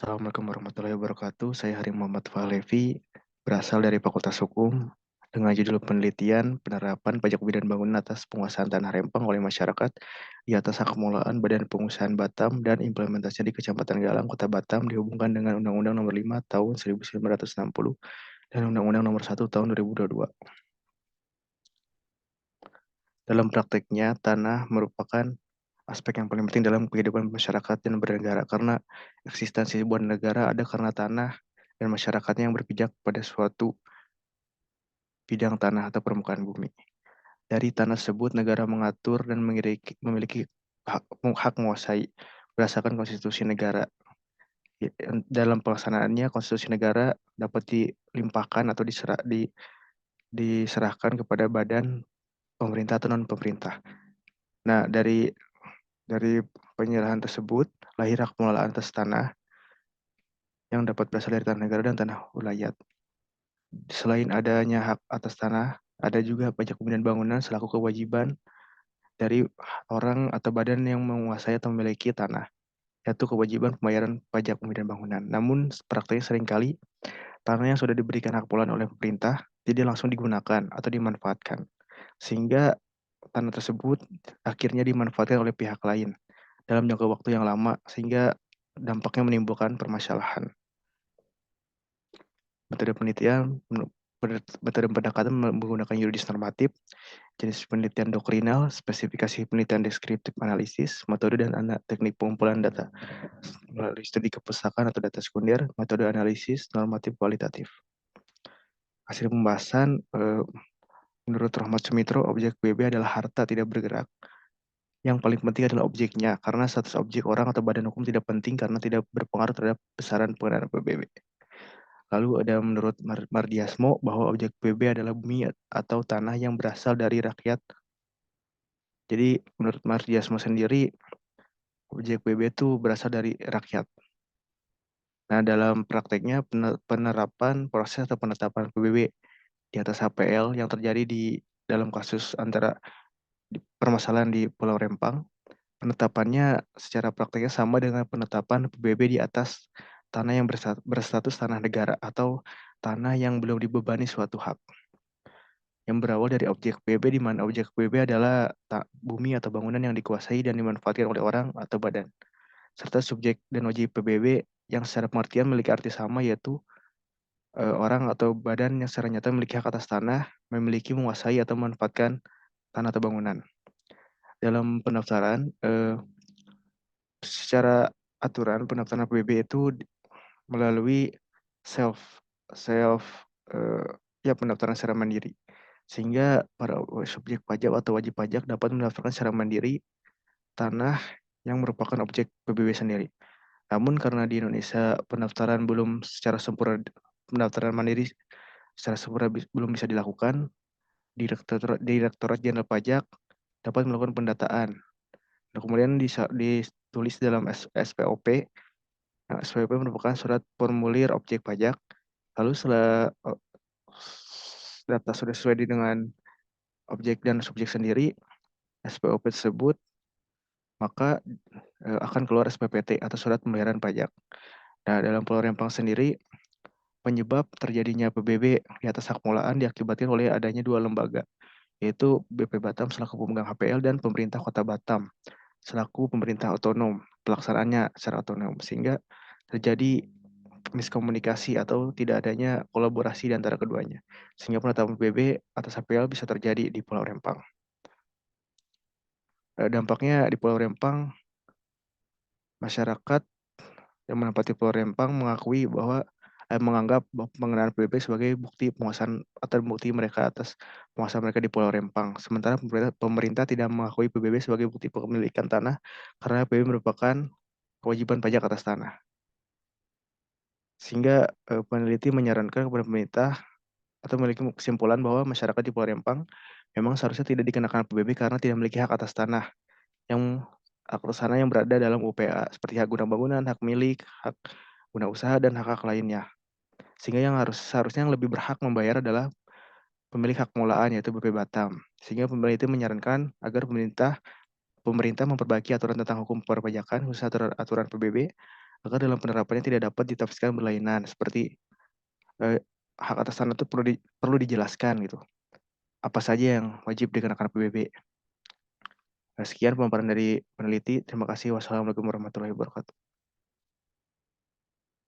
Assalamualaikum warahmatullahi wabarakatuh. Saya Hari Muhammad Fahlevi, berasal dari Fakultas Hukum, dengan judul penelitian penerapan pajak bumi dan bangunan atas penguasaan tanah rempang oleh masyarakat di atas hak pengelolaan Badan Pengusahaan Batam dan implementasinya di Kecamatan Galang, Kota Batam dihubungkan dengan Undang-Undang Nomor 5 Tahun 1960 dan Undang-Undang Nomor 1 Tahun 2022. Dalam prakteknya, tanah merupakan aspek yang paling penting dalam kehidupan masyarakat dan bernegara karena eksistensi sebuah negara ada karena tanah dan masyarakatnya yang berpijak pada suatu bidang tanah atau permukaan bumi. Dari tanah tersebut, negara mengatur dan memiliki hak menguasai berdasarkan konstitusi negara. Dalam pelaksanaannya, konstitusi negara dapat dilimpahkan atau diserahkan kepada badan pemerintah atau non pemerintah. Nah, dari penyerahan tersebut lahir hak pengelolaan atas tanah yang dapat berasal dari tanah negara dan tanah wilayah. Selain adanya hak atas tanah, ada juga pajak bumi dan bangunan selaku kewajiban dari orang atau badan yang menguasai atau memiliki tanah, yaitu kewajiban pembayaran pajak bumi dan bangunan. Namun prakteknya seringkali tanah yang sudah diberikan hak pengelolaan oleh pemerintah tidak langsung digunakan atau dimanfaatkan, sehingga tanah tersebut akhirnya dimanfaatkan oleh pihak lain dalam jangka waktu yang lama, sehingga dampaknya menimbulkan permasalahan. Metode penelitian, metode pendekatan menggunakan yuridis normatif, jenis penelitian doktrinal, spesifikasi penelitian deskriptif analisis, metode dan teknik pengumpulan data melalui studi kepustakaan atau data sekunder, metode analisis normatif kualitatif. Hasil pembahasan, menurut Rahmat Sumitro, objek PBB adalah harta tidak bergerak. Yang paling penting adalah objeknya, karena status objek orang atau badan hukum tidak penting karena tidak berpengaruh terhadap besaran pengenaan PBB. Lalu ada menurut Mardiasmo bahwa objek PBB adalah bumi atau tanah yang berasal dari rakyat. Jadi menurut Mardiasmo sendiri, objek PBB itu berasal dari rakyat. Nah, dalam prakteknya penerapan proses atau penetapan PBB di atas HPL yang terjadi di dalam kasus antara permasalahan di Pulau Rempang, penetapannya secara prakteknya sama dengan penetapan PBB di atas tanah yang berstatus tanah negara atau tanah yang belum dibebani suatu hak, yang berawal dari objek PBB, di mana objek PBB adalah bumi atau bangunan yang dikuasai dan dimanfaatkan oleh orang atau badan, serta subjek dan wajib PBB yang secara pengertian memiliki arti sama, yaitu orang atau badan yang secara nyata memiliki hak atas tanah, memiliki, menguasai, atau memanfaatkan tanah atau bangunan. Dalam pendaftaran, secara aturan pendaftaran PBB itu melalui self self eh, ya pendaftaran secara mandiri, sehingga para subjek pajak atau wajib pajak dapat mendaftarkan secara mandiri tanah yang merupakan objek PBB sendiri. Namun karena di Indonesia pendaftaran belum secara sempurna, pendaftaran mandiri secara sempurna belum bisa dilakukan, Direktorat Jenderal Pajak dapat melakukan pendataan. Nah, kemudian ditulis dalam SPOP. Nah, SPOP merupakan surat formulir objek pajak. Lalu setelah data sudah sesuai dengan objek dan subjek sendiri, SPOP tersebut, maka akan keluar SPPT atau surat pembayaran pajak. Nah, dalam Pulau Rempang sendiri, penyebab terjadinya PBB di atas hak pengelolaan diakibatkan oleh adanya dua lembaga, yaitu BP Batam selaku pemegang HPL dan pemerintah Kota Batam selaku pemerintah otonom, pelaksanaannya secara otonom, sehingga terjadi miskomunikasi atau tidak adanya kolaborasi di antara keduanya, sehingga penetapan PBB atas HPL bisa terjadi di Pulau Rempang. Dampaknya di Pulau Rempang, masyarakat yang menempati Pulau Rempang menganggap bahwa pengenaan PBB sebagai bukti penguasaan atau bukti mereka atas penguasaan mereka di Pulau Rempang. Sementara pemerintah tidak mengakui PBB sebagai bukti kepemilikan tanah karena PBB merupakan kewajiban pajak atas tanah. Sehingga peneliti menyarankan kepada pemerintah atau memiliki kesimpulan bahwa masyarakat di Pulau Rempang memang seharusnya tidak dikenakan PBB karena tidak memiliki hak atas tanah yang berada dalam UPA seperti hak guna bangunan, hak milik, hak guna usaha, dan hak-hak lainnya. Sehingga seharusnya yang lebih berhak membayar adalah pemilik hak pengelolaan, yaitu BP Batam. Sehingga pemerintah menyarankan agar pemerintah memperbaiki aturan tentang hukum perpajakan, khususnya aturan PBB, maka dalam penerapannya tidak dapat ditafsirkan berlainan seperti eh, hak atas tanah itu perlu dijelaskan gitu. Apa saja yang wajib dikenakan PBB. Sekian pemaparan dari peneliti. Terima kasih. Wassalamualaikum warahmatullahi wabarakatuh.